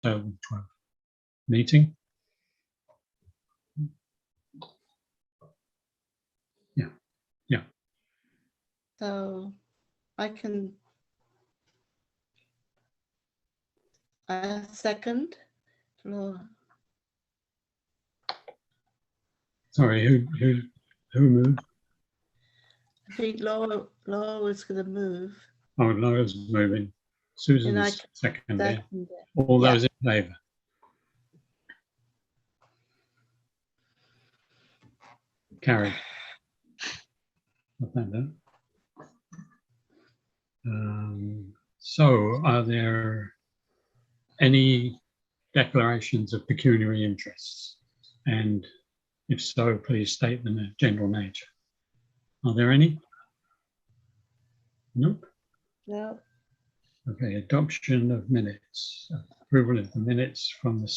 2012 meeting. Yeah. So I can second. Laura. Sorry, who moved? I think Laura was going to move. Oh, Laura's moving. Susan's seconded. All those in favour? Carried. Got that done. So are there any declarations of pecuniary interests? And if so, please state them in general nature. Are there any? Nope. No. Okay, adoption of minutes. Approval of the minutes from the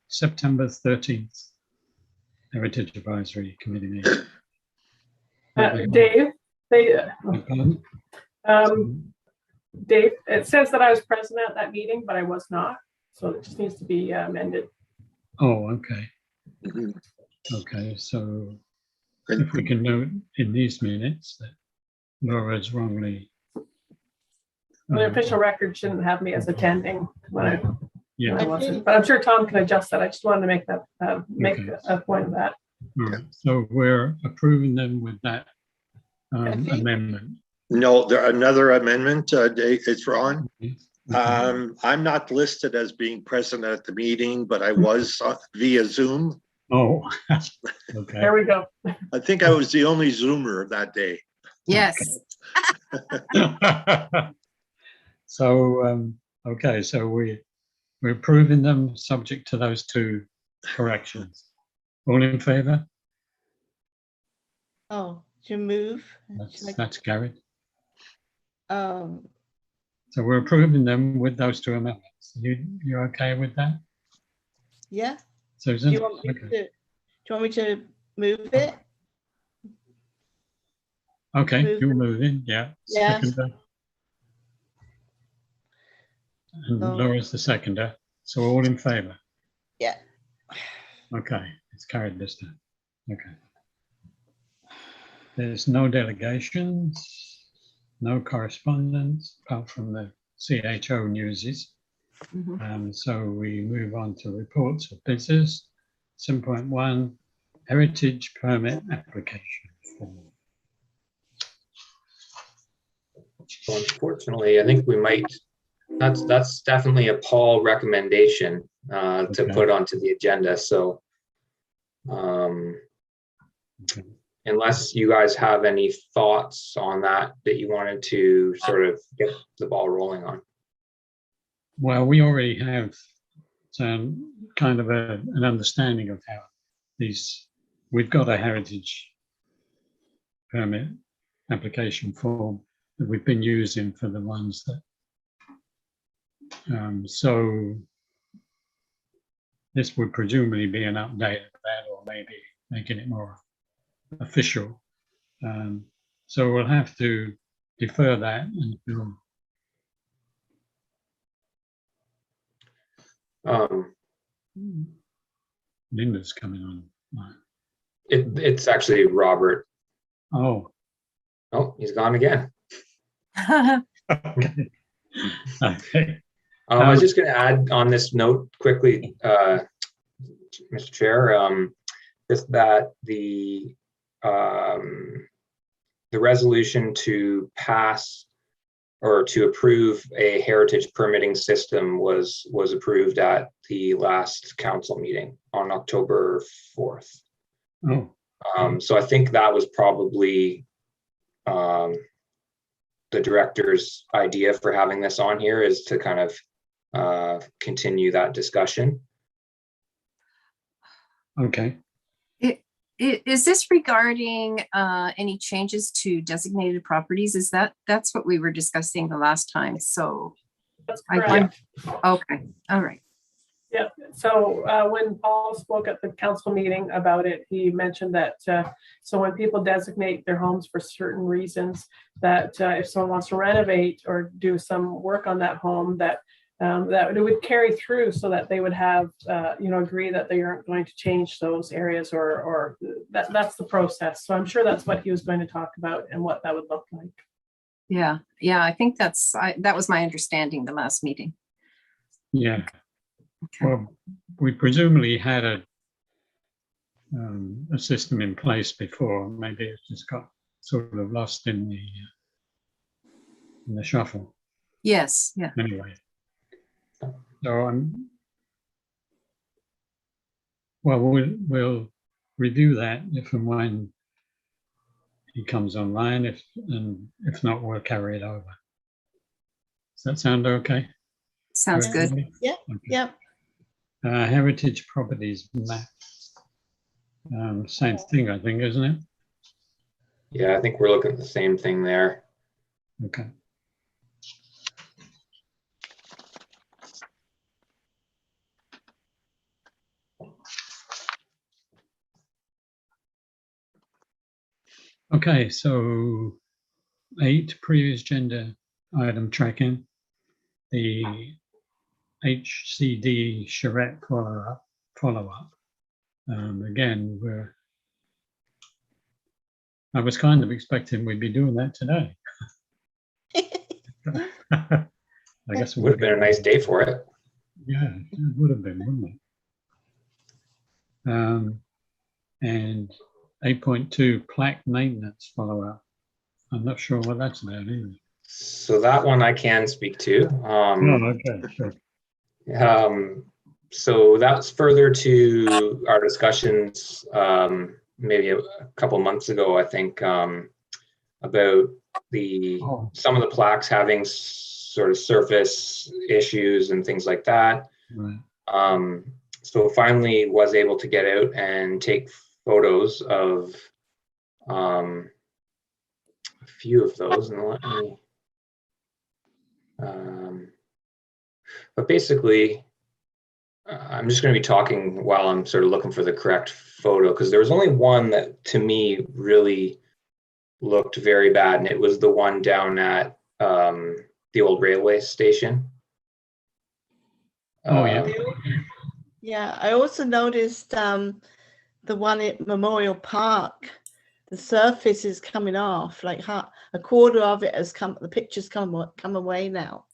September 13th Heritage Advisory Committee meeting. Dave, Pardon? Dave, it says that I was present at that meeting, but I was not. So it just needs to be amended. Oh, okay. Okay, so if we can note in these minutes that Laura's wrongly. The official record shouldn't have me as attending when I wasn't, but I'm sure Tom can adjust that. I just wanted to make that a point of that. Right. So we're approving them with that amendment. No, another amendment. It's Ron. Okay. I'm not listed as being present at the meeting, but I was via Zoom. Oh, okay. There we go. I think I was the only Zoomer that day. Yes. So, okay, so we're approving them subject to those two corrections. All in favour? Oh, to move. That's carried. Oh, So we're approving them with those two amendments. You're okay with that, yeah. Susan? Do you want me to move it? Okay, move you're moving, yeah. Yeah. Seconder. And Oh. Laura's the seconder. So all in favour? Yeah. Okay, it's carried this time. Okay. There's no delegations, no correspondence, apart from the CHO newsies. So we move on to reports of business. 7.1, heritage permit application form. So unfortunately, I think we might, that's definitely a Paul recommendation to put onto the agenda. So unless you guys have any thoughts on that you wanted to sort of get the ball rolling on. Well, we already have some kind of an understanding of how we've got a heritage permit application form that we've been using for the ones that, so this would presumably be an update of that, or maybe making it more official. So we'll have to defer that until Linda's coming on. It's actually Robert. Oh, he's gone again. okay. Okay. I was just going to add on this note quickly, Mr. Chair, just that the resolution to pass or to approve a heritage permitting system was approved at the last council meeting on October 4th. Oh. So I think that was probably the director's idea for having this on here, is to kind of continue that discussion. Okay. Is this regarding any changes to designated properties? That's what we were discussing the last time. So That's correct. Okay, all right. Yeah, so when Paul spoke at the council meeting about it, he mentioned that so when people designate their homes for certain reasons, that if someone wants to renovate or do some work on that home, that that it would carry through so that they would have, agree that they aren't going to change those areas or that's the process. So I'm sure that's what he was going to talk about and what that would look like. Yeah, I think that was my understanding the last meeting. Yeah. Okay. Well, we presumably had a system in place before. Maybe it just got sort of lost in the shuffle. Yes, yeah. Anyway, so we'll review that if and when he comes online. If not, we'll carry it over. Does that sound okay? Sounds good. Yeah, Okay. yeah. Heritage properties map. Same thing, I think, isn't it? Yeah, I think we're looking at the same thing there. Okay. Okay, so 8, previous agenda item tracking. The HCD Charette follow-up. Again, I was kind of expecting we'd be doing that today. I guess It would have been a nice day for it. Yeah, it would have been, wouldn't it? And 8.2 plaque maintenance follow-up. I'm not sure what that's about either. So that one I can speak to. Okay, sure. So that's further to our discussions maybe a couple months ago, I think, about some of the plaques having sort of surface issues and things like that. Right. So finally was able to get out and take photos of a few of those, and let me but basically I'm just going to be talking while I'm sort of looking for the correct photo, because there was only one that to me really looked very bad, and it was the one down at the old railway station. Yeah. Yeah, I also noticed the one at Memorial Park, the surface is coming off, like a quarter of it has come, the picture's come away now.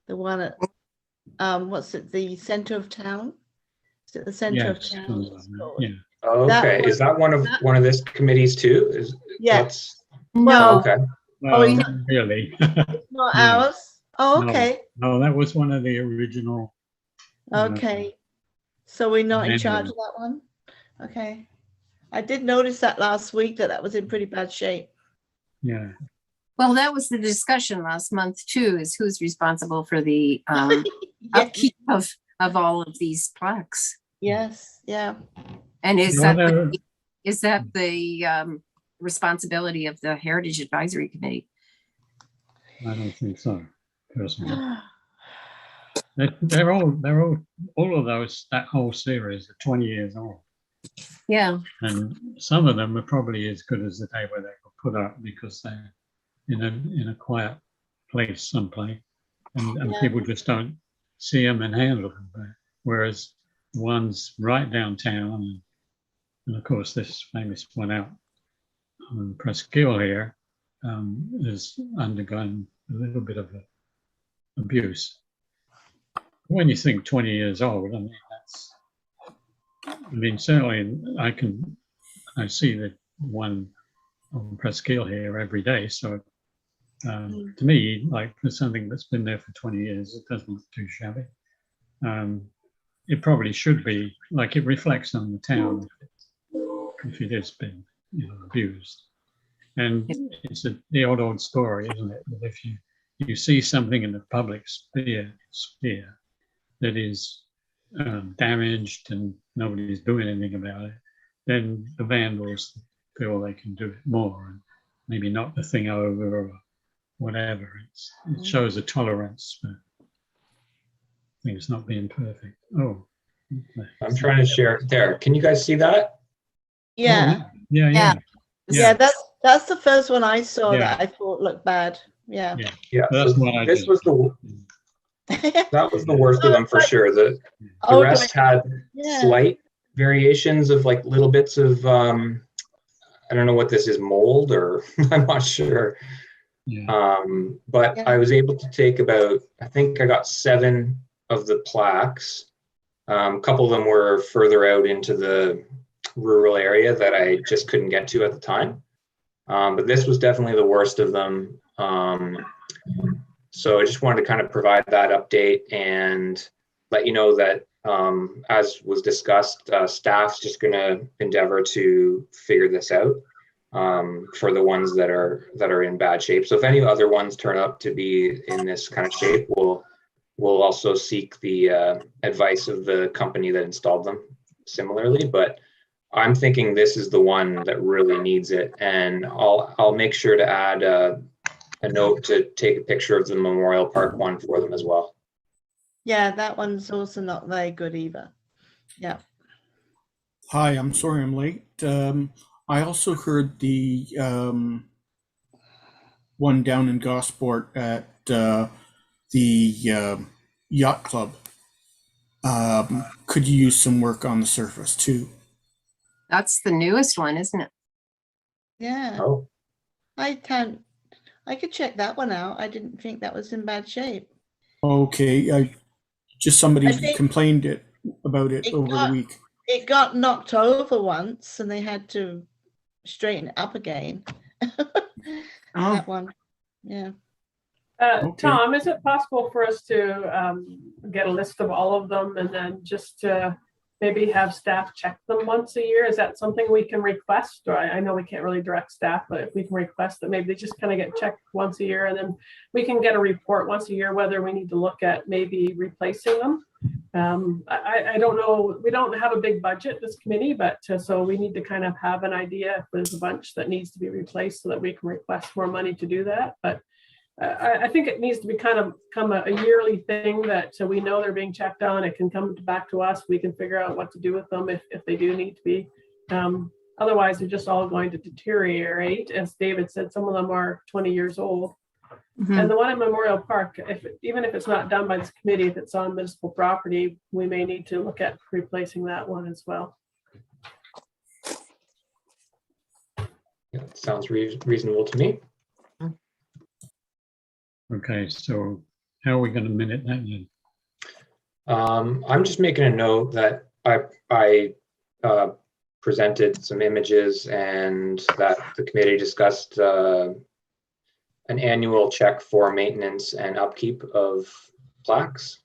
The one at, what's it, the center of town? Is it the center of town? Yeah. Oh, okay. Is that one of this committee's too? Yes. No, Okay. Well, it's not really. not No. ours? Oh, No. okay. No, that was one of the original. Okay. So we're not in charge manual. of that one? Okay. I did notice that last week that was in pretty bad shape. Yeah. well, that was the discussion last month too, is who's responsible for the Yes. upkeep of all of these plaques. Yes, yeah. And is No, that the responsibility of the Heritage Advisory Committee? I don't think so, personally. They're all of those, that whole series are 20 years old. Yeah. And some of them are probably as good as the day where they were put up, because they're in a quiet place someplace, and Yeah. people just don't see them and handle them. Whereas the ones right downtown, and of course this famous one out on Presqu'île here, has undergone a little bit of abuse. When you think 20 years old, certainly I see the one on Presqu'île here every day. So to me, like, for something that's been there for 20 years, it doesn't look too shabby. It probably should be, like, it reflects on the town if it has been, abused. And it's the old story, isn't it? That if you see something in the public sphere that is damaged and nobody's doing anything about it, then the vandals feel they can do it more and maybe knock the thing over or whatever. It shows a tolerance for things not being perfect. Oh, okay. I'm trying to share it there. Can you guys see that? Yeah. Yeah. Yeah, that's the first one I saw Yeah. that I thought looked bad. Yeah. Yeah. That's So what I this did. was That was the worst of them for sure. The Oh, rest had yeah. slight variations of like little bits of, I don't know what this is, mold, or I'm not sure. Yeah. But Yeah. I was able to take about, I think I got 7 of the plaques. A couple of them were further out into the rural area that I just couldn't get to at the time. But this was definitely the worst of them. So I just wanted to kind of provide that update and let you know that, as was discussed, staff's just going to endeavor to figure this out for the ones that are in bad shape. So if any other ones turn up to be in this kind of shape, we'll also seek the advice of the company that installed them similarly. But I'm thinking this is the one that really needs it, and I'll make sure to add a note to take a picture of the Memorial Park one for them as well. Yeah, that one's also not very good either. Yeah. Hi, I'm sorry I'm late. I also heard the one down in Gosport at the yacht club. Could you use some work on the surface too? That's the newest one, isn't it? Yeah. Oh, I could check that one out. I didn't think that was in bad shape. Okay, just somebody I think complained about it it over got- the week. It got knocked over once and they had to straighten it up again. Oh, That one. Yeah. Okay. Tom, is it possible for us to get a list of all of them and then just maybe have staff check them once a year? Is that something we can request? Or I know we can't really direct staff, but if we can request that maybe they just kind of get checked once a year, and then we can get a report once a year whether we need to look at maybe replacing them. I don't know. We don't have a big budget, this committee, but so we need to kind of have an idea if there's a bunch that needs to be replaced so that we can request more money to do that. But I think it needs to be kind of come a yearly thing that so we know they're being checked on. It can come back to us. We can figure out what to do with them if they do need to be. Otherwise, they're just all going to deteriorate. As David said, some of them are 20 years old. mhm. And the one at Memorial Park, even if it's not done by this committee, if it's on municipal property, we may need to look at replacing that one as well. yeah, sounds reasonable to me. Okay, so how are we going to minute that then? I'm just making a note that I presented some images and that the committee discussed an annual check for maintenance and upkeep of plaques.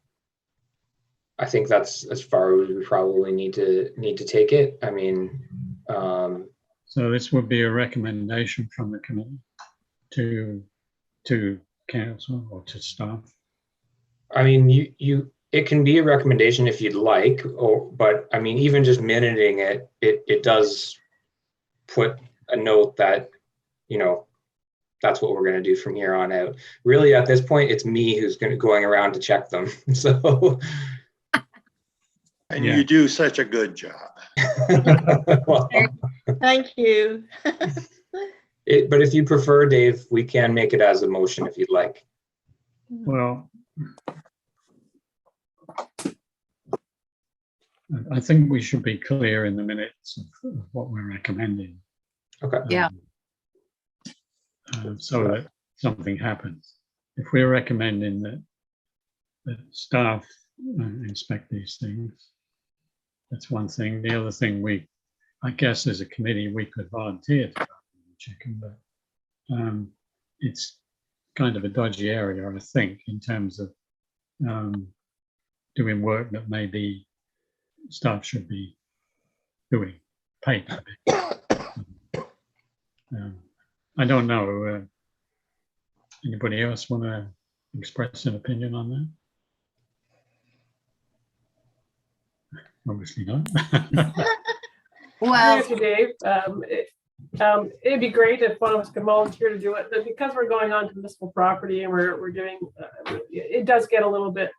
I think that's as far as we probably need to take it. I mean, So this would be a recommendation from the committee to council or to staff. I mean, it can be a recommendation if you'd like, but I mean, even just minuting it does put a note that, you know, that's what we're going to do from here on out. Really, at this point, it's me who's going around to check them. So, And Yeah. you do such a good job. well, Thank you. but if you prefer, Dave, we can make it as a motion if you'd like. Well, I think we should be clear in the minutes of what we're recommending. Okay. Yeah. So that something happens. If we're recommending that staff inspect these things, that's one thing. The other thing, I guess as a committee, we could volunteer to check them, but it's kind of a dodgy area, I think, in terms of doing work that maybe staff should be doing, paid to be. I don't know. Anybody else want to express an opinion on that? Obviously not. Well, Thank you, Dave. It'd be great if one of us could volunteer to do it, but because we're going on to municipal property and we're doing, it does get a little bit,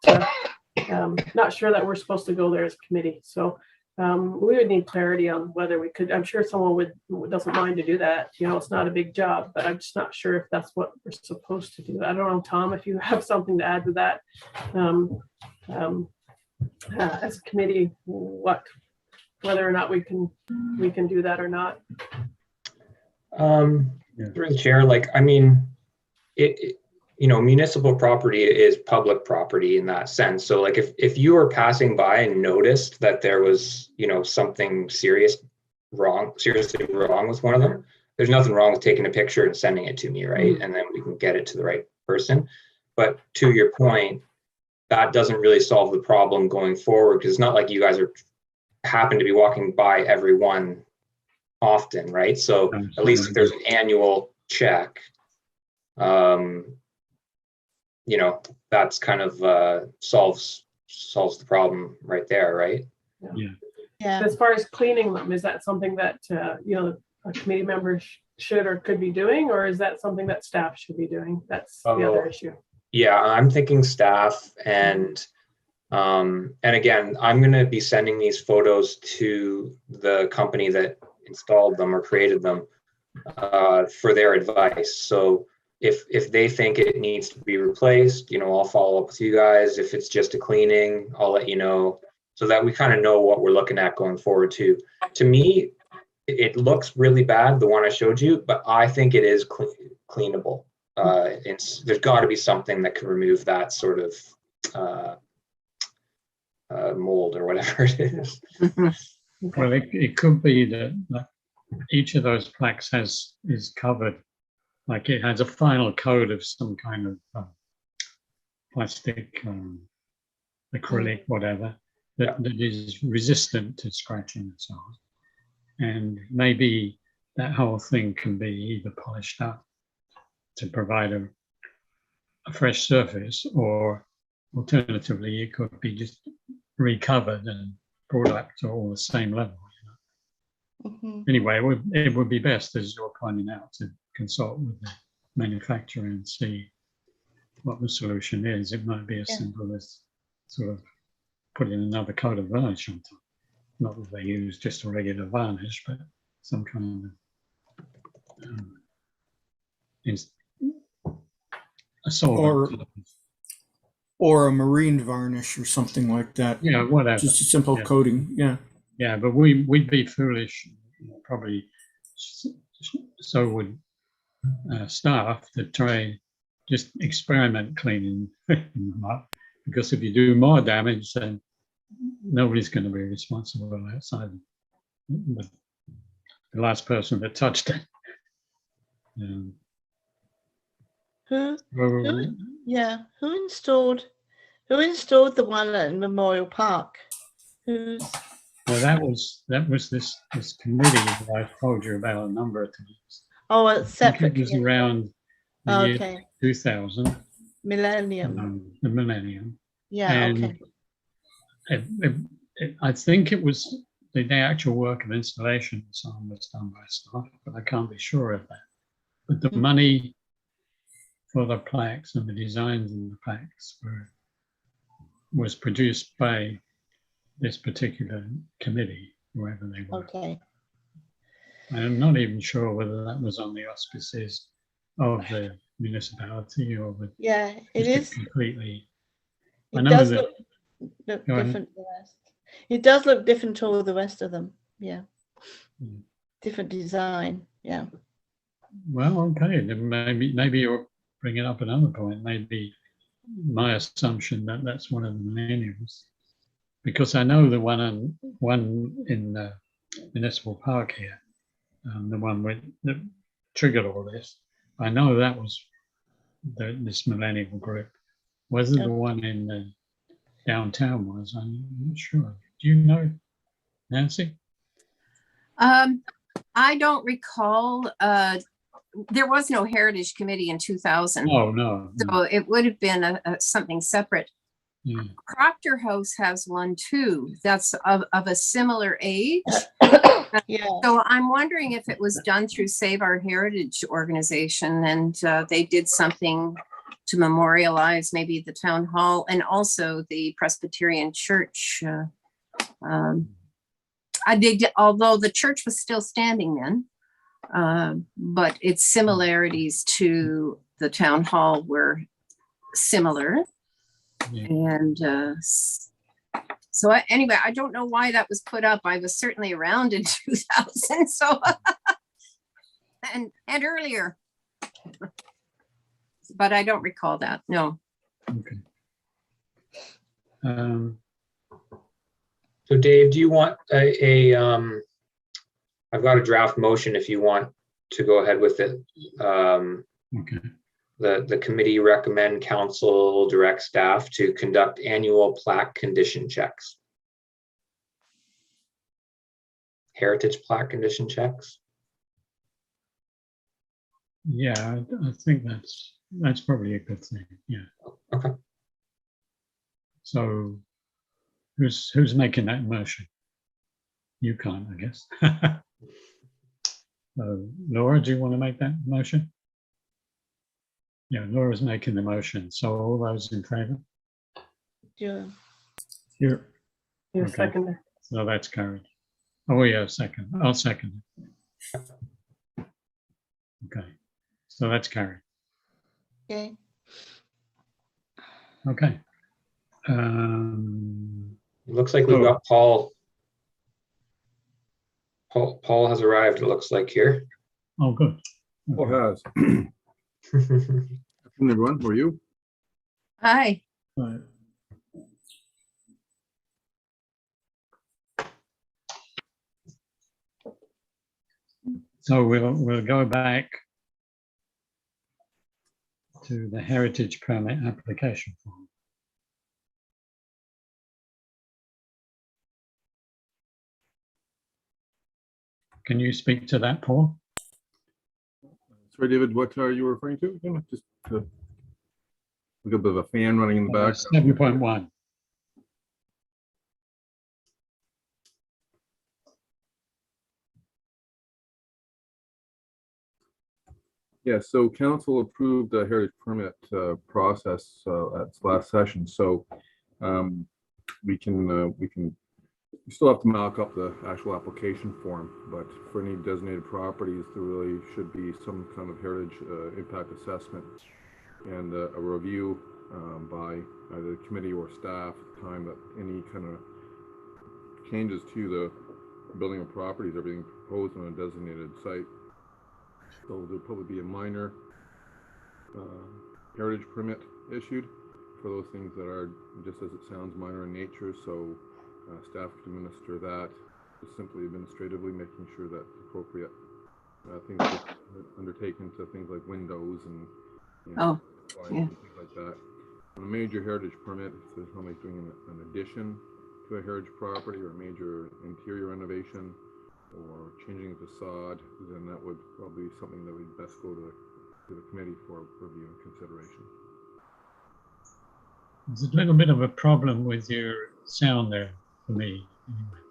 not sure that we're supposed to go there as a committee. So we would need clarity on whether we could. I'm sure someone doesn't mind to do that. You know, it's not a big job, but I'm just not sure if that's what we're supposed to do. I don't know, Tom, if you have something to add to that. As a committee, whether or not we can do that or not. Through the chair, like, I mean, municipal property is public property in that sense. So like if you were passing by and noticed that there was, something seriously wrong with one of them, there's nothing wrong with taking a picture and sending it to me, right? And then we can get it to the right person. But to your point, that doesn't really solve the problem going forward, because it's not like you guys happen to be walking by every one often, right? So at least if there's an annual check, that's kind of solves the problem right there, right? Yeah. As far as cleaning them, is that something that a committee member should or could be doing, or is that something that staff should be doing? That's the other issue. Yeah, I'm thinking staff, and again, I'm going to be sending these photos to the company that installed them or created them for their advice. So if they think it needs to be replaced, I'll follow up with you guys. If it's just a cleaning, I'll let you know, so that we kind of know what we're looking at going forward too. To me, it looks really bad, the one I showed you, but I think it is cleanable. There's got to be something that can remove that sort of mold or whatever it is. Well, it could be that each of those plaques is covered, like it has a final coat of some kind of plastic, acrylic, whatever, that is resistant to scratching and so on. And maybe that whole thing can be either polished up to provide a fresh surface, or alternatively, it could be just recovered and brought up to all the same level. Anyway, it would be best, as you're pointing out, to consult with the manufacturer and see what the solution is. It might be as simple as sort of putting another coat of varnish on top. Not that they use just a regular varnish, but some kind of a solvent. Or a marine varnish or something like that. Yeah, whatever. Just a simple coating. Yeah. Yeah, but we'd be foolish, probably. So would staff, to try just experiment cleaning them up, because if you do more damage, then nobody's going to be responsible outside the last person that touched it. Who installed the one at Memorial Park? Well, that was this committee that I told you about a number of times. Oh, it's separate. It was around the year 2000. Millennium. The millennium. Yeah. And I think it was the actual work of installation and so on was done by staff, but I can't be sure of that. But the money for the plaques and the designs of the plaques was produced by this particular committee, whoever they were. Okay. I'm not even sure whether that was on the auspices of the municipality or with it is completely. It does look different to the rest. It does look different to all the rest of them. Yeah. Different design. Yeah. Well, okay. Then maybe you're bringing up another point. Maybe my assumption that that's one of the millenniums, because I know the one in the municipal park here, the one that triggered all this. I know that was this millennial group. Was it the one in the downtown was? I'm not sure. Do you know, Nancy? I don't recall. There was no Heritage Committee in 2000. Oh, no. So it would have been something separate. Yeah. Proctor House has one too. That's of a similar age. So I'm wondering if it was done through Save Our Heritage organization, and they did something to memorialize maybe the town hall and also the Presbyterian church they did, although the church was still standing then, but its similarities to the town hall were similar. Yeah. And so anyway, I don't know why that was put up. I was certainly around in 2000, so and earlier, but I don't recall that. No. Okay. So Dave, do you want I've got a draft motion if you want to go ahead with it. Okay. The committee recommend council direct staff to conduct annual plaque condition checks. Heritage plaque condition checks. Yeah, I think that's probably a good thing. Yeah. Okay. So who's making that motion? You can't, I guess. Laura, do you want to make that motion? Yeah, Laura's making the motion. So all those in favor? Yeah. You're You're Okay. second. So that's carried. Oh, yeah, second. I'll second it. Okay. So that's carried. Okay. Okay. Looks like we've got Paul. Paul has arrived, it looks like here. Oh, good. Paul has. Afternoon, everyone. How are you? Hi. Right. So we'll go back to the heritage permit application form. Can you speak to that, Paul? Sorry, David, what are you referring to? Again? Just we got a bit of a fan running in the back. 7.1. Yeah, so council approved the heritage permit process at its last session. So we still have to mark up the actual application form, but for any designated properties, there really should be some kind of heritage impact assessment and a review by either the committee or staff at the time that any kind of changes to the building or properties are being proposed on a designated site. So there'll probably be a minor heritage permit issued for those things that are, just as it sounds, minor in nature. So staff can administer that just simply administratively, making sure that appropriate things are undertaken to things like windows and Oh, yeah. and things like that. On a major heritage permit, if somebody's doing an addition to a heritage property or a major interior renovation or changing a facade, then that would probably be something that would best go to the committee for review and consideration. There's a little bit of a problem with your sound there for me.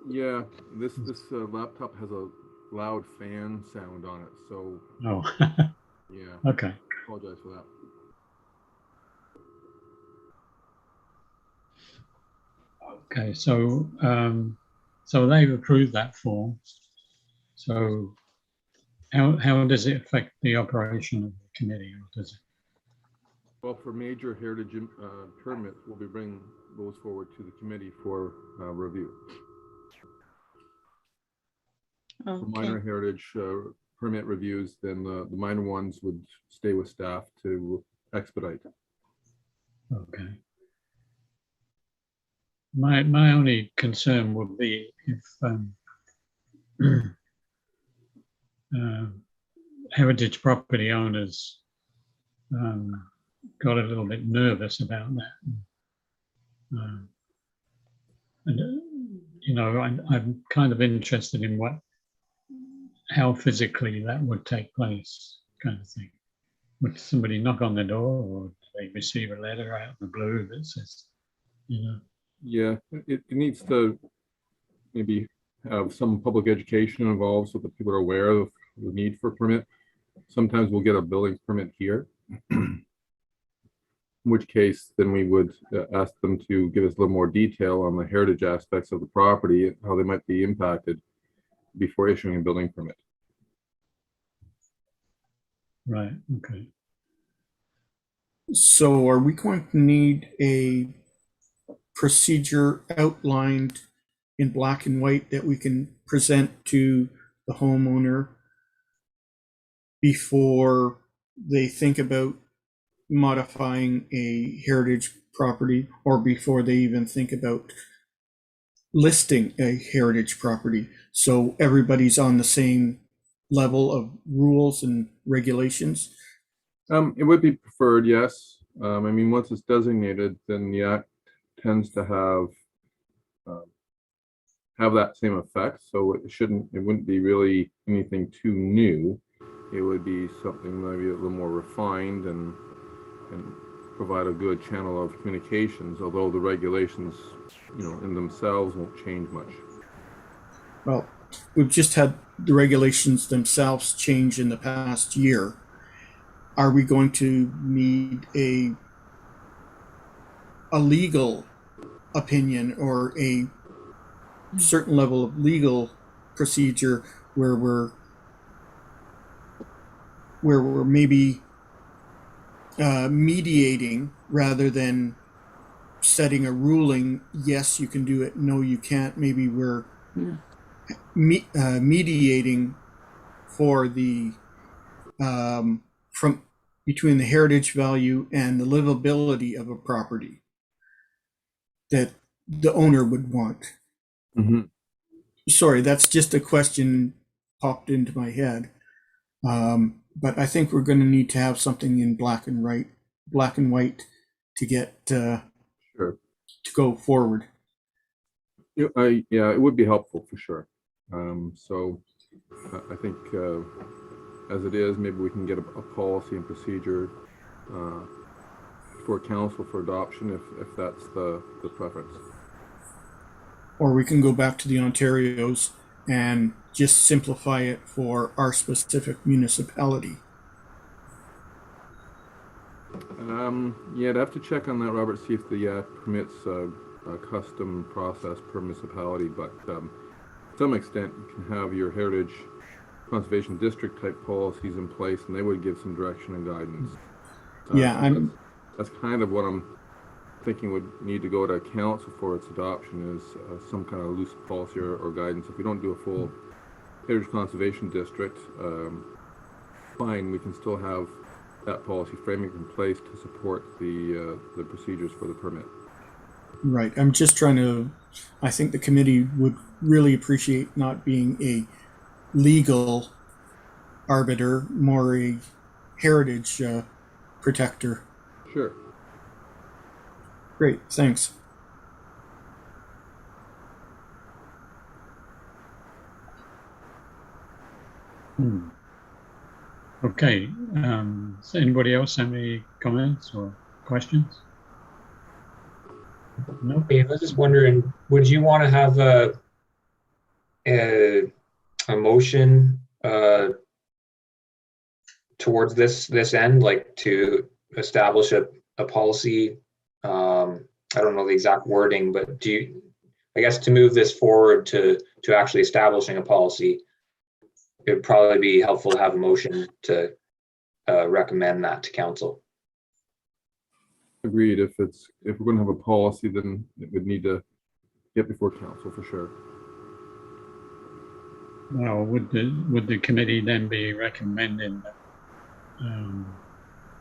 Yeah, this laptop has a loud fan sound on it, so Oh, yeah. okay. Apologize for that. Okay, so so they've approved that form. So how does it affect the operation of the committee, or does it? Well, for major heritage permits, we'll be bringing those forward to the committee for review. For minor heritage permit reviews, then the minor ones would stay with staff to expedite. Okay. My only concern would be if heritage property owners got a little bit nervous about that. And you know, I'm kind of interested in how physically that would take place, kind of thing. Would somebody knock on the door, or do they receive a letter out in the blue that says, you know? Yeah, it needs to maybe have some public education involved so that people are aware of the need for a permit. Sometimes we'll get a building permit here. in which case then we would ask them to give us a little more detail on the heritage aspects of the property, how they might be impacted before issuing a building permit. Right, okay. So are we going to need a procedure outlined in black and white that we can present to the homeowner before they think about modifying a heritage property, or before they even think about listing a heritage property, so everybody's on the same level of rules and regulations? It would be preferred, yes. I mean, once it's designated, then the act tends to have that same effect. So it wouldn't be really anything too new. It would be something maybe a little more refined and provide a good channel of communications, although the regulations, in themselves won't change much. Well, we've just had the regulations themselves change in the past year. Are we going to need a legal opinion or a certain level of legal procedure where we're maybe mediating rather than setting a ruling? Yes, you can do it. No, you can't. Maybe we're mediating for the from between the heritage value and the livability of a property that the owner would want. Mm-hmm. Sorry, that's just a question popped into my head. But I think we're going to need to have something in black and white to get Sure. to go forward. Yeah, it would be helpful for sure. So I think as it is, maybe we can get a policy and procedure for council for adoption if that's the preference. Or we can go back to the Ontarios and just simplify it for our specific municipality. Yeah, I'd have to check on that, Robert, see if the Act permits a custom process per municipality, but to some extent you can have your heritage conservation district type policies in place, and they would give some direction and guidance. That's kind of what I'm thinking would need to go to council for its adoption, is some kind of loose policy or guidance. If we don't do a full heritage conservation district, fine, we can still have that policy framing in place to support the procedures for the permit. Right. I'm just trying to, I think the committee would really appreciate not being a legal arbiter, more a heritage protector. Sure. Great, thanks. Okay, does anybody else have any comments or questions? No. I was just wondering, would you want to have a motion towards this end, like to establish a policy? I don't know the exact wording, but I guess to move this forward to actually establishing a policy, it would probably be helpful to have a motion to recommend that to council. Agreed. If we're going to have a policy, then it would need to get before council for sure. Well, would the committee then be recommending that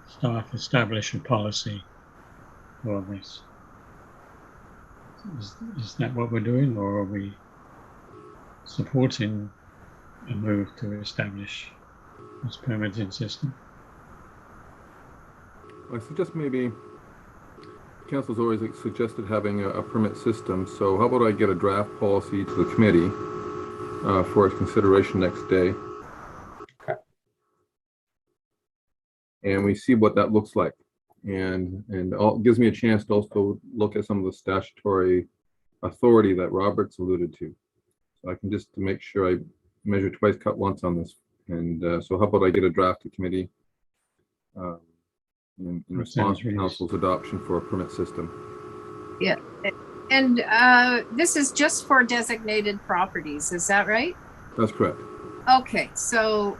staff establish a policy for this? Is that what we're doing, or are we supporting a move to establish this permitting system? I suggest maybe council's always suggested having a permit system. So how about I get a draft policy to the committee for its consideration next day. Okay. And we see what that looks like. And it gives me a chance to also look at some of the statutory authority that Robert's alluded to. So I can just to make sure I measure twice, cut once on this. And so how about I get a draft to committee in That response sounds to really- council's adoption for a permit system. Yeah. And this is just for designated properties, is that right? That's correct. Okay, so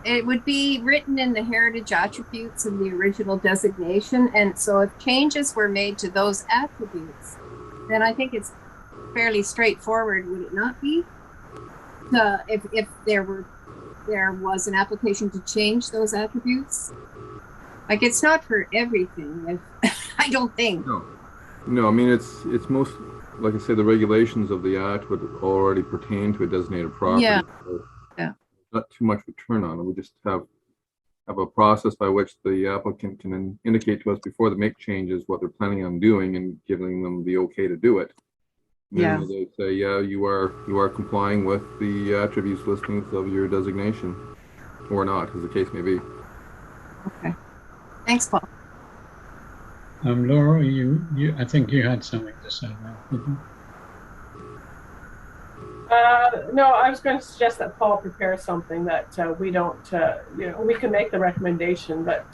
it would be written in the heritage attributes in the original designation. And so if changes were made to those attributes, then I think it's fairly straightforward, would it not be? If there was an application to change those attributes? Like, it's not for everything, I don't think. No, I mean, it's most, like I say, the regulations of the act would already pertain to a designated property. Yeah. So Yeah. not too much to turn on. We just have a process by which the applicant can indicate to us before they make changes what they're planning on doing and giving them the okay to do it. Yeah. And they say, yeah, you are complying with the attributes listings of your designation, or not, as the case may be. Okay. Thanks, Paul. Laura, I think you had something to say now, did you? No, I was going to suggest that Paul prepare something that we don't, we can make the recommendation, but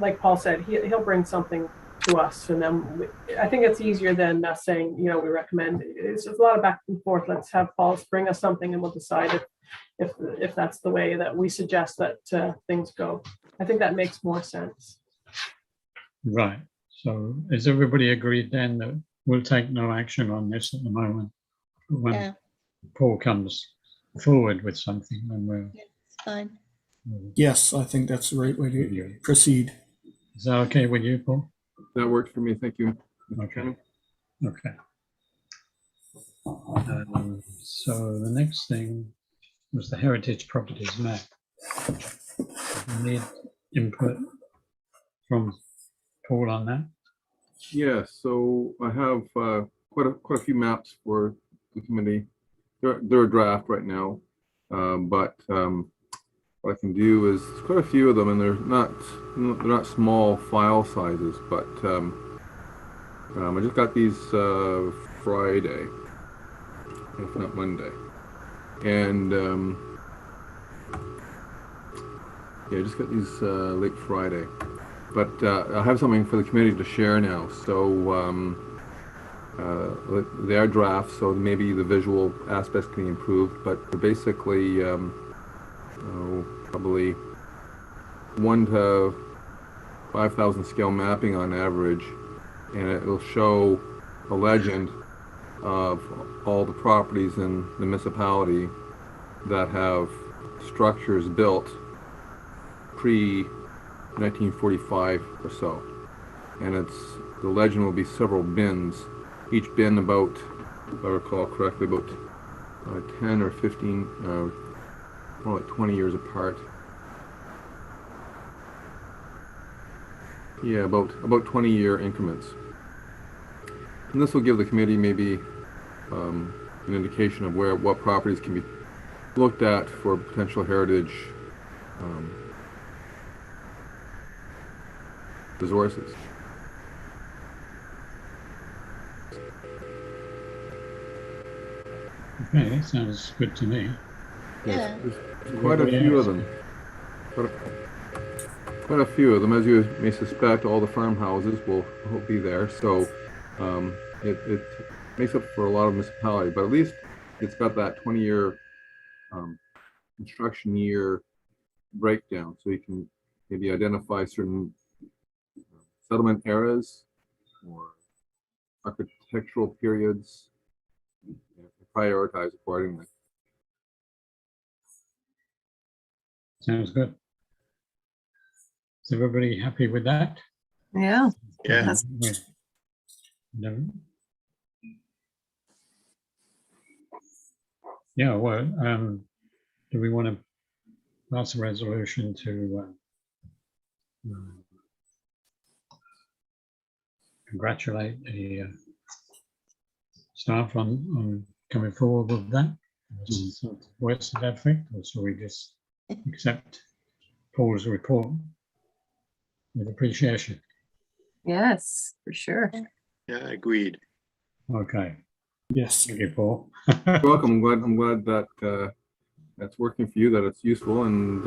like Paul said, he'll bring something to us, and then I think it's easier than us saying, we recommend. It's just a lot of back and forth. Let's have Paul bring us something, and we'll decide if that's the way that we suggest that things go. I think that makes more sense. Right. So is everybody agreed then that we'll take no action on this at the moment? When Yeah, Paul comes forward with something, then we'll. it's fine. Yes, I think that's the right way to proceed. Is that okay with you, Paul? That works for me. Thank you, Mr. Okay. Chairman. Okay. So the next thing was the heritage properties map. We need input from Paul on that. Yeah, so I have quite a few maps for the committee. They're a draft right now, but what I can do is quite a few of them, and they're not small file sizes. But I just got these Friday, if not Monday, and yeah, I just got these late Friday. But I have something for the committee to share now. So they are drafts, so maybe the visual aspects can be improved, but they're basically probably 1 to 5,000 scale mapping on average, and it will show a legend of all the properties in the municipality that have structures built pre 1945 or so, and the legend will be several bins, each bin about, if I recall correctly, about 10 or 15, more like 20 years apart. Yeah, about 20-year increments, and this will give the committee maybe an indication of what properties can be looked at for potential heritage resources. Okay, that sounds good to me. Yeah. There's quite a few of them. Quite a few of them, as you may suspect. All the farmhouses will be there, so it makes up for a lot of municipality. But at least it's got that 20-year construction year breakdown, so you can maybe identify certain settlement eras or architectural periods, and prioritize accordingly. Sounds good. Is everybody happy with that? Yeah. Yeah, No. Yeah, well, do we want to pass a resolution to congratulate the staff on coming forward with that? Words to that effect, or shall we just accept Paul's report with appreciation? Yes, for sure. yeah, agreed. Okay, Yes. thank you, Paul. You're welcome. I'm glad that that's working for you, that it's useful, and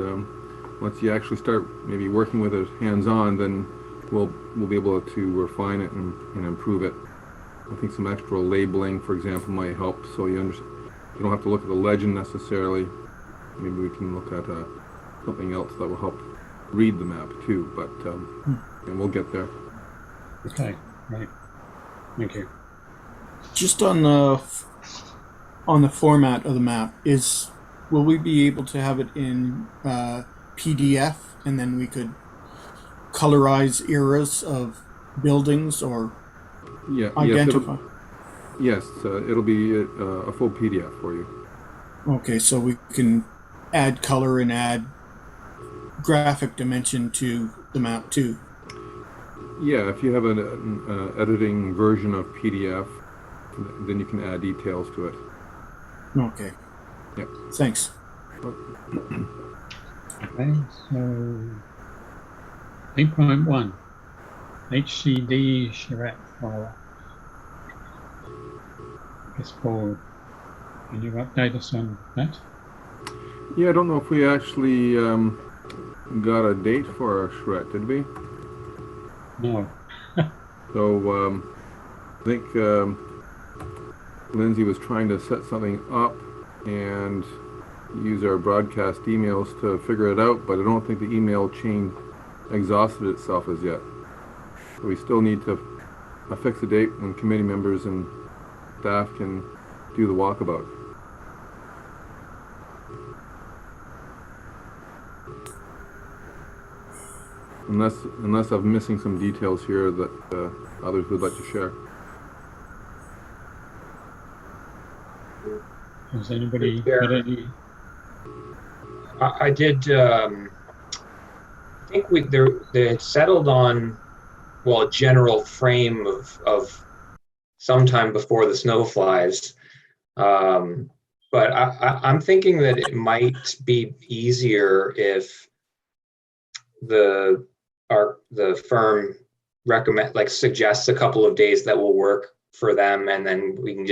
once you actually start maybe working with it hands-on, then we'll be able to refine it and improve it. I think some extra labeling, for example, might help. So you don't have to look at the legend necessarily. Maybe we can look at something else that will help read the map too. But and we'll get there. Okay, right. Thank you. Just on the format of the map, will we be able to have it in PDF, and then we could colorize eras of buildings or identify? Yes, it'll be a full PDF for you. Okay, so we can add color and add graphic dimension to the map too. Yeah, if you have an editing version of PDF, then you can add details to it. Okay. Yeah. Thanks. Okay, so 8.1, HCD Charette Follow-up. I guess, Paul, can you update us on that? Yeah, I don't know if we actually got a date for our charrette, did we? No. So I think Lindsay was trying to set something up and use our broadcast emails to figure it out, but I don't think the email chain exhausted itself as yet. So we still need to fix a date when committee members and staff can do the walkabout. Unless I'm missing some details here that others would like to share. Has anybody got any? I did. I think they settled on, well, a general frame of sometime before the snow flies. But I'm thinking that it might be easier if the firm suggests a couple of days that will work for them, and then we can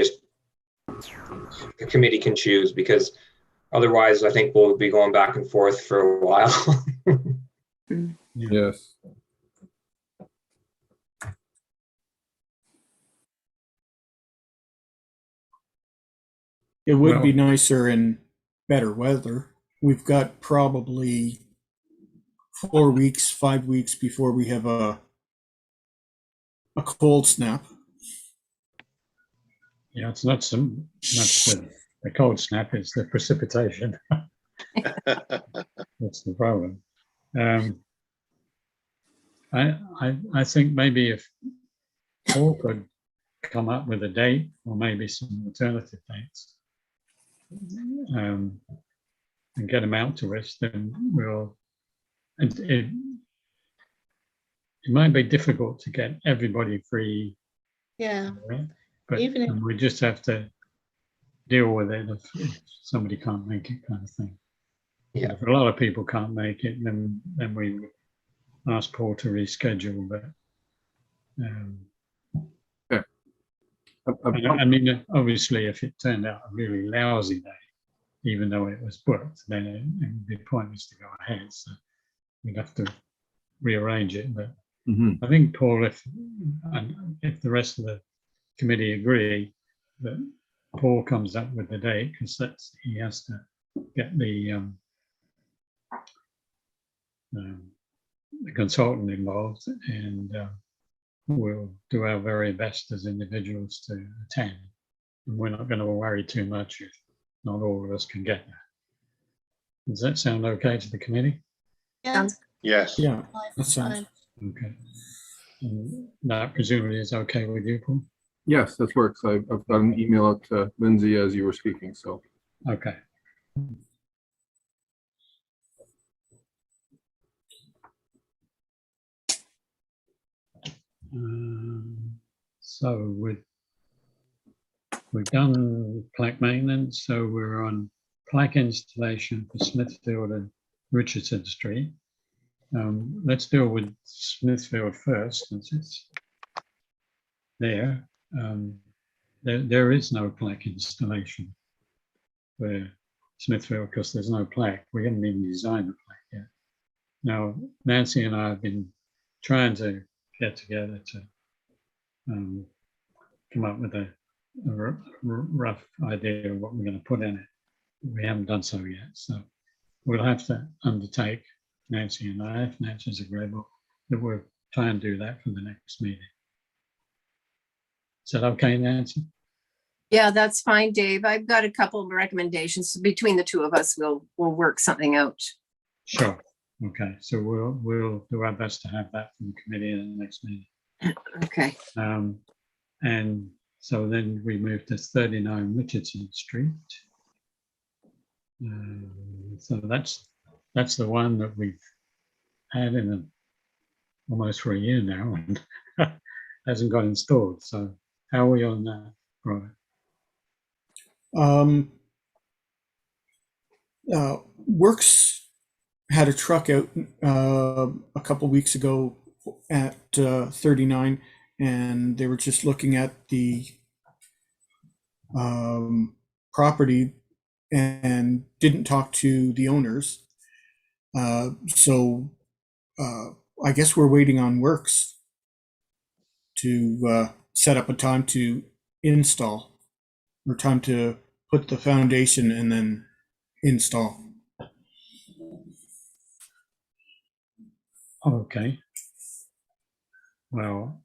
the committee can choose, because otherwise I think we'll be going back and forth for a while. Yes. It would be nicer in better weather. We've got probably 4 weeks, 5 weeks before we have a cold snap. Yeah, it's not the cold snap, it's the precipitation. That's the problem. I think maybe if Paul could come up with a date, or maybe some alternative dates, and get them out to us, then it might be difficult to get everybody free. Yeah. But Even we just have to deal with it if somebody can't make it, kind of thing. Yeah. If a lot of people can't make it, then we ask Paul to reschedule. But I mean, obviously, if it turned out a really lousy day, even though it was booked, then it would be pointless to go ahead. So we'd have to rearrange it. But I think, Paul, if the rest of the committee agree that Paul comes up with the date, because he has to get the consultant involved, and we'll do our very best as individuals to attend. And we're not going to worry too much if not all of us can get there. Does that sound okay to the committee? yeah, Yes. Yeah, fine, that sounds fine. Okay. And that presumably is okay with you, Paul? Yes, that works. I've got an email out to Lindsay as you were speaking, so. Okay. So we've done plaque maintenance, so we're on plaque installation for Smithfield and Richardson Street. Let's deal with Smithfield first, since it's there. There is no plaque installation for Smithfield because there's no plaque. We haven't even designed the plaque yet. Now, Nancy and I have been trying to get together to come up with a rough idea of what we're going to put in it. We haven't done so yet, so we'll have to undertake, Nancy and I, if Nancy's agreeable, that we'll try and do that for the next meeting. Is that okay, Nancy? Yeah, that's fine, Dave. I've got a couple of recommendations. Between the two of us, we'll work something out. Sure. Okay, so we'll do our best to have that from the committee in the next meeting. Okay. And so then we move to 39 Richardson Street. So that's the one that we've had in almost for a year now and hasn't got installed. So how are we on that, Robert? Works had a truck out a couple weeks ago at 39, and they were just looking at the property and didn't talk to the owners. So I guess we're waiting on Works to set up a time to install, or time to put the foundation and then install. Okay. Well,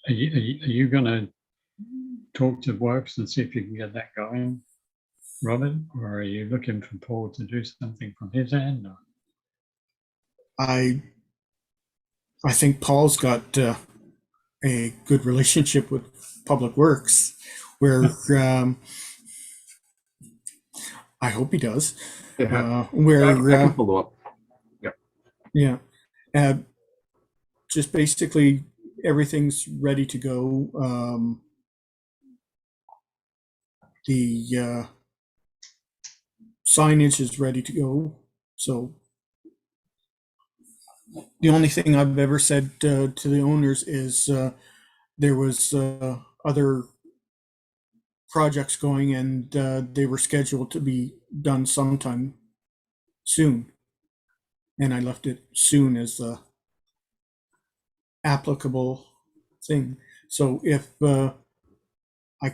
are you going to talk to Works and see if you can get that going, Robin, or are you looking for Paul to do something from his end? Or? I think Paul's got a good relationship with Public Works, where I hope he does. Yeah. Where I can follow up. yeah, just basically everything's ready to go. The signage is ready to go. So the only thing I've ever said to the owners is there was other projects going, and they were scheduled to be done sometime soon. And I left it soon as the applicable thing. So if I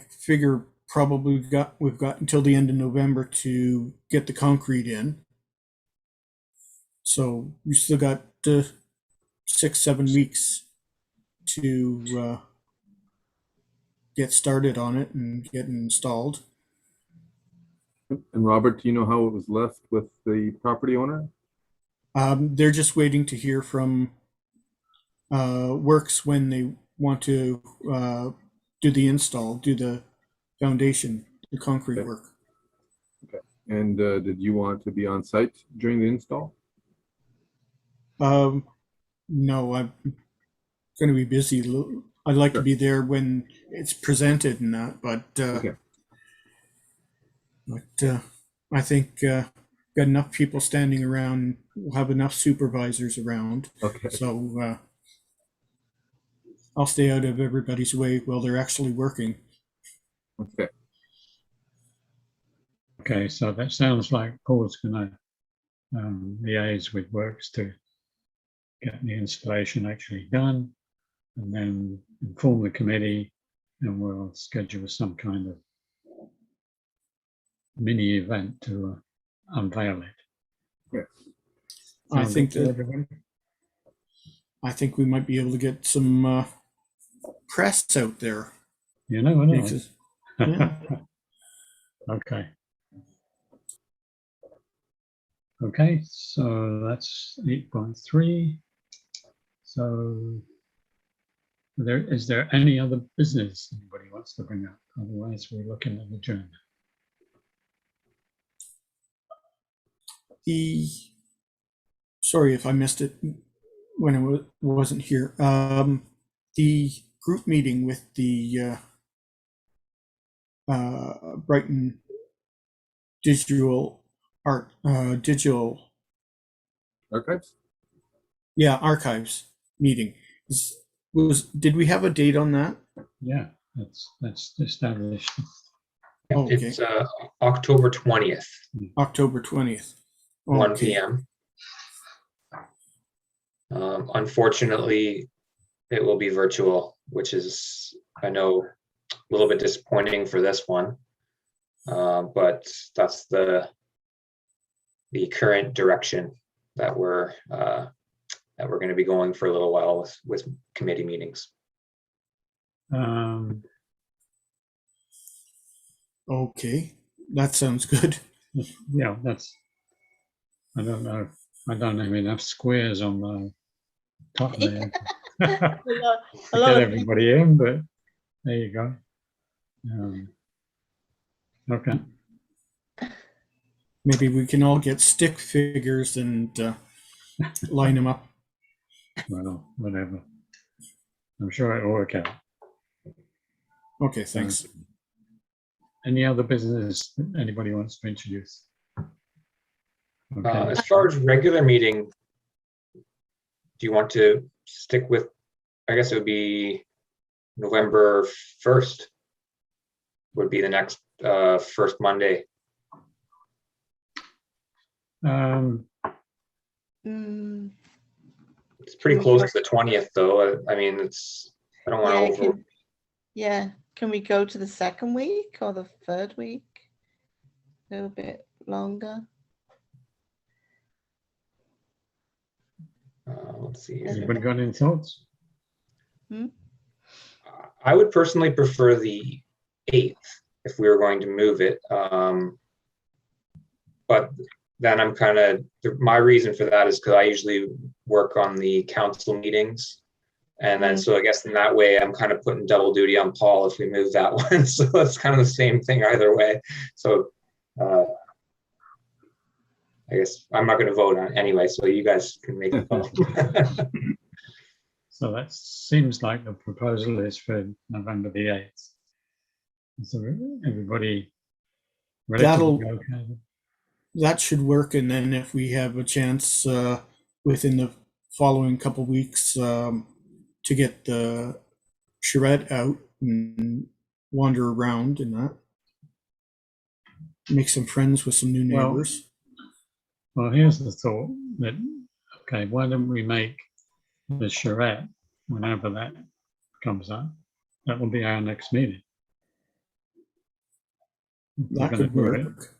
figure probably we've got until the end of November to get the concrete in. So we still got 6-7 weeks to get started on it and get installed. And Robert, do you know how it was left with the property owner? They're just waiting to hear from Works when they want to do the install, do the foundation, the concrete work. Okay. And did you want to be on site during the install? No, I'm going to be busy. I'd like to be there when it's presented and that, but Okay. But I think got enough people standing around. We'll have enough supervisors around. Okay. So I'll stay out of everybody's way while they're actually working. Okay. Okay, so that sounds like Paul's going to liaise with Works to get the installation actually done, and then inform the committee, and we'll schedule some kind of mini event to unveil it. Yes. I think we might be able to get some press out there. You never know. Yeah. Okay. Okay, so that's 8.3. So is there any other business anybody wants to bring up? Otherwise, we're looking at adjournment. Sorry if I missed it when I wasn't here. The group meeting with the Brighton digital Archives? Yeah, archives meeting. Did we have a date on that? Yeah, that's established. Oh, okay. It's October 20th. October 20th. 1 Okay. p.m. Unfortunately, it will be virtual, which is, I know, a little bit disappointing for this one. But that's the current direction that we're going to be going for a little while with committee meetings. Okay, that sounds good. Yeah, I don't know. I don't have enough squares on the top there A lot, to a lot get of people, everybody in, but there you go. Okay. Maybe we can all get stick figures and line them up. Well, whatever. I'm sure it'll work out. Okay, thanks. Any other business that anybody wants to introduce? Okay. As far as regular meeting, do you want to stick with, I guess it would be November 1st would be the next first Monday. mm, It's pretty close to the 20th though. I mean, I don't want to over. Can we go to the second week or the third week? A little bit longer. Let's see. Anybody got any thoughts? I would personally prefer the 8th if we were going to move it. But then I'm kind of, my reason for that is because I usually work on the council meetings. And then, so I guess in that way, I'm kind of putting double duty on Paul if we move that one. So it's kind of the same thing either way. So I guess I'm not going to vote on it anyway, so you guys can make it vote. So that seems like the proposal is for November the 8th. So everybody ready to That'll- go? Okay? That should work. And then if we have a chance within the following couple weeks to get the charrette out and wander around and that, make some friends with some new neighbors. Well, here's the thought that, okay, why don't we make the charrette, whenever that comes up, that will be our next meeting. If we're That gonna could do it. work.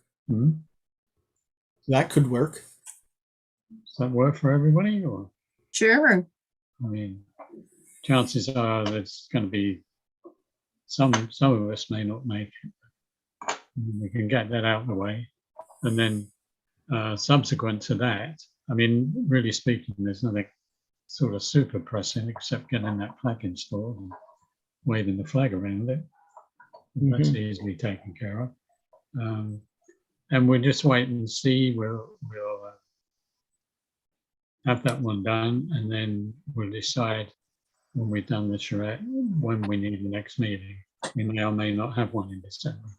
That could work. Does that work for everybody, or? Sure. I mean, chances are there's going to be some of us may not make it. We can get that out of the way, and then subsequent to that, I mean, really speaking, there's nothing sort of super pressing except getting that plaque installed and waving the flag around it. That's easily taken care of. And we'll just wait and see. We'll have that one done, and then we'll decide when we've done the charrette when we need the next meeting. We may or may not have one in December.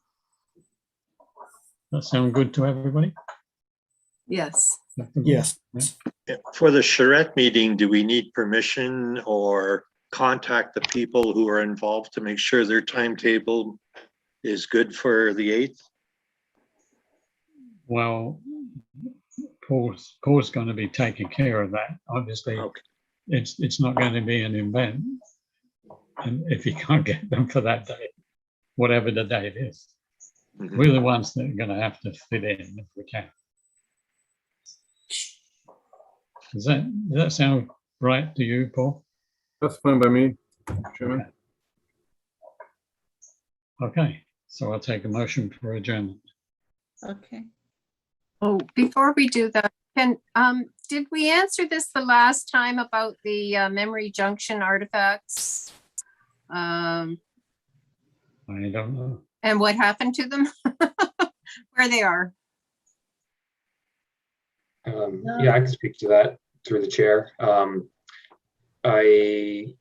That sound good to everybody? Yes. Yes. For the charrette meeting, do we need permission or contact the people who are involved to make sure their timetable is good for the 8th? Well, Paul's going to be taking care of that. Obviously, Okay. it's not going to be an event, and if you can't get them for that day, whatever the date is, we're the ones that are going to have to fit in if we can. Does that sound right to you, Paul? That's fine by me, Chairman. Okay, so I'll take a motion for adjournment. Okay. Oh, before we do that, did we answer this the last time about the memory junction artifacts? I don't know. And what happened to them? Where they are? Yeah, I can speak to that through the chair. I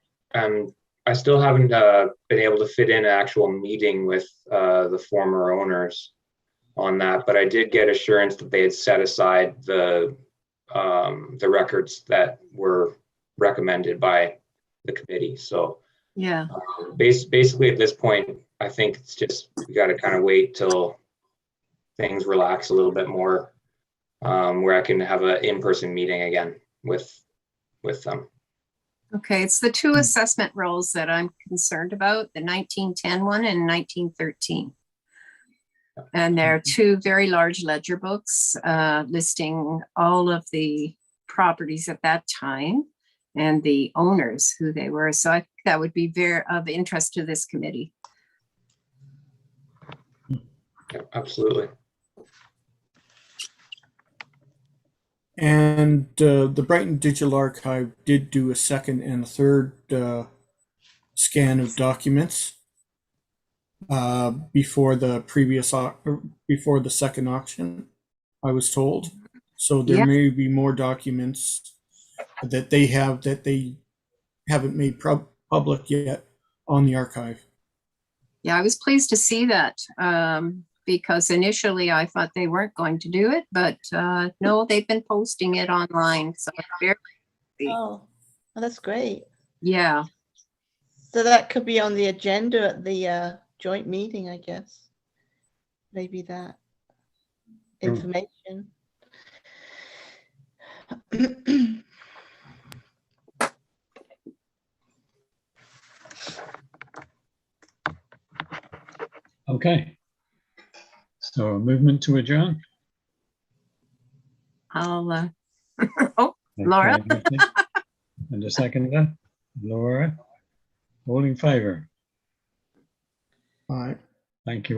still haven't been able to fit in an actual meeting with the former owners on that, but I did get assurance that they had set aside the records that were recommended by the committee. So Yeah. basically at this point, I think it's just we got to kind of wait till things relax a little bit more where I can have an in-person meeting again with them. Okay, it's the two assessment roles that I'm concerned about, the 1910 one and 1913. And there are two very large ledger books listing all of the properties at that time and the owners, who they were. So I think that would be very of interest to this committee. Yeah, absolutely. And the Brighton Digital Archive did do a second and a third scan of documents before the before the second auction, I was told. So there may be more documents that they haven't made public yet on the archive. Yeah, I was pleased to see that because initially I thought they weren't going to do it, but no, they've been posting it online. So very, Oh, well, that's great. yeah. So that could be on the agenda at the joint meeting, I guess. Maybe that information. Okay. So a movement to adjourn. I'll, oh, Laura. Okay. And a seconder, Laura. All in favor? All right. Thank you all.